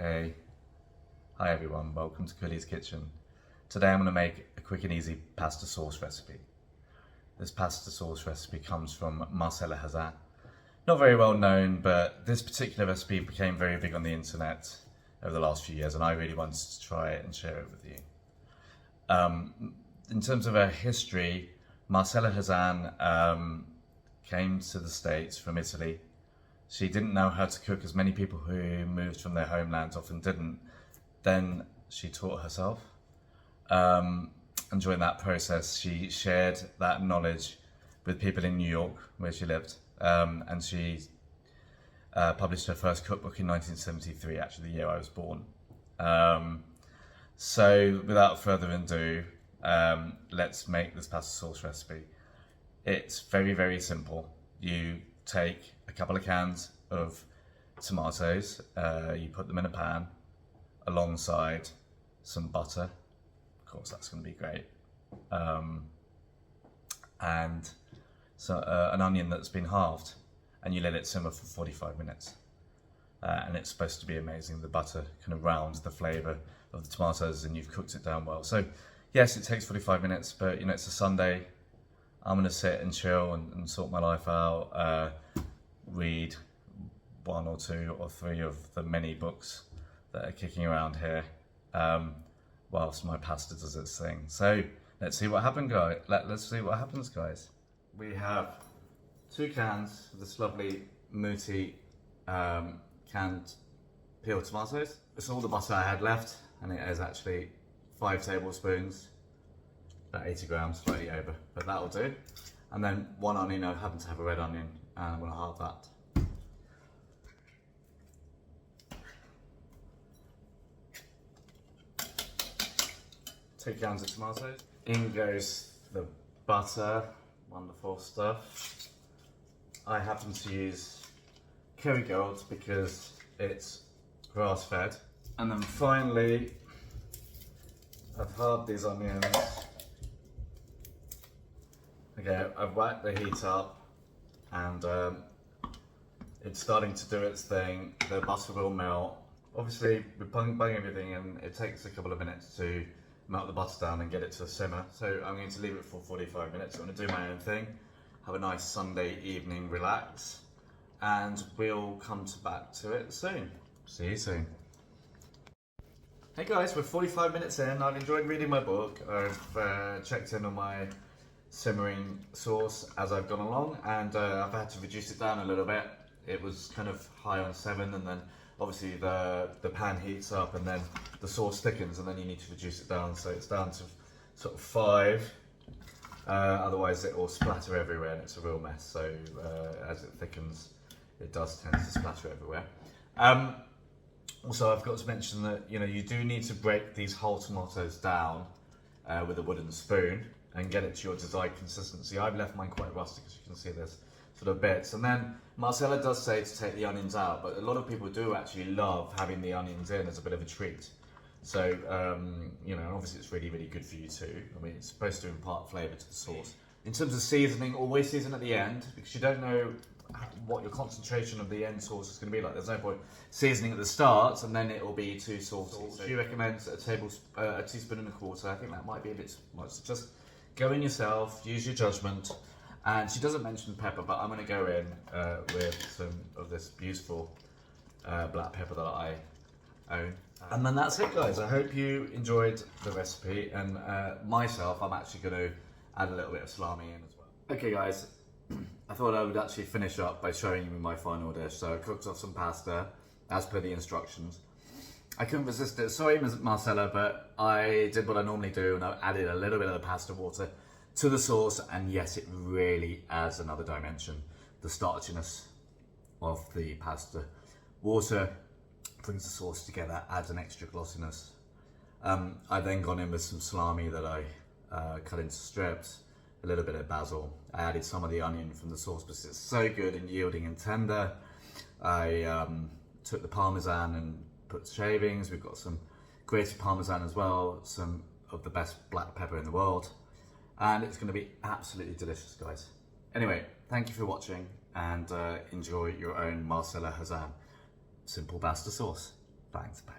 Hey, hi everyone, welcome to Kuli's Kitchen. Today I'm going to make a quick and easy pasta sauce recipe. This pasta sauce recipe comes from Marcella Hazan. Not very well known, but this particular recipe became very big on the internet over the last few years and I really wanted to try it and share it with you. In terms of her history, Marcella Hazan came to the States from Italy. She didn't know how to cook, as many people who moved from their homelands often didn't. Then she taught herself. And during that process, she shared that knowledge with people in New York, where she lived. And she published her first cookbook in 1973, actually the year I was born. So without further ado, let's make this pasta sauce recipe. It's very, very simple. You take a couple of cans of tomatoes, you put them in a pan alongside some butter. Of course, that's going to be great. And so an onion that's been halved, and you let it simmer for 45 minutes. And it's supposed to be amazing. The butter kind of rounds the flavour of the tomatoes and you've cooked it down well. So yes, it takes 45 minutes, but you know, it's a Sunday. I'm going to sit and chill and sort my life out, read one or two or three of the many books that are kicking around here, whilst my pasta does its thing. So let's see what happens, guys. Let's see what happens, guys. We have 2 cans of this lovely Muti canned peeled tomatoes. It's all the butter I had left, and it is actually 5 tablespoons. About 80 grams, slightly over, but that'll do. And then 1 onion. I happen to have a red onion, and I'm going to halve that. Two cans of tomatoes. In goes the butter, wonderful stuff. I happen to use Kerrygold because it's grass-fed. And then finally, I've halved these onions. Okay, I've whacked the heat up and it's starting to do its thing. The butter will melt. Obviously, we're bunging everything and it takes a couple of minutes to melt the butter down and get it to a simmer. So I'm going to leave it for 45 minutes. I'm going to do my own thing, have a nice Sunday evening, relax, and we'll come back to it soon. See you soon. Hey guys, we're 45 minutes in. I've enjoyed reading my book. I've checked in on my simmering sauce as I've gone along, and I've had to reduce it down a little bit. It was kind of high on 7, and then obviously the pan heats up and then the sauce thickens, and then you need to reduce it down, so it's down to sort of 5. Otherwise it will splatter everywhere and it's a real mess. So as it thickens, it does tend to splatter everywhere. Also, I've got to mention that you do need to break these whole tomatoes down with a wooden spoon and get it to your desired consistency. I've left mine quite rustic, as you can see there's sort of bits. And then Marcella does say to take the onions out, but a lot of people do actually love having the onions in as a bit of a treat. So, obviously it's really, really good for you too. I mean, it's supposed to impart flavour to the sauce. In terms of seasoning, always season at the end, because you don't know what your concentration of the end sauce is going to be like. There's no point seasoning at the start and then it will be too salty. So she recommends a teaspoon and a quarter. I think that might be a bit too much. Just go in yourself, use your judgment. And she doesn't mention pepper, but I'm going to go in with some of this beautiful black pepper that I own. And then that's it, guys. I hope you enjoyed the recipe. And myself, I'm actually going to add a little bit of salami in as well. Okay, guys. I thought I would actually finish up by showing you my final dish. So I cooked up some pasta, as per the instructions. I couldn't resist it. Sorry, Marcella, but I did what I normally do, and I added a little bit of the pasta water to the sauce, and yes, it really adds another dimension. The starchiness of the pasta water brings the sauce together, adds an extra glossiness. I then gone in with some salami that I cut into strips, a little bit of basil. I added some of the onion from the sauce because it's so good and yielding and tender. I took the parmesan and put shavings. We've got some grated parmesan as well, some of the best black pepper in the world. And it's going to be absolutely delicious, guys. Anyway, thank you for watching and enjoy your own Marcella Hazan simple pasta sauce. Thanks, bye.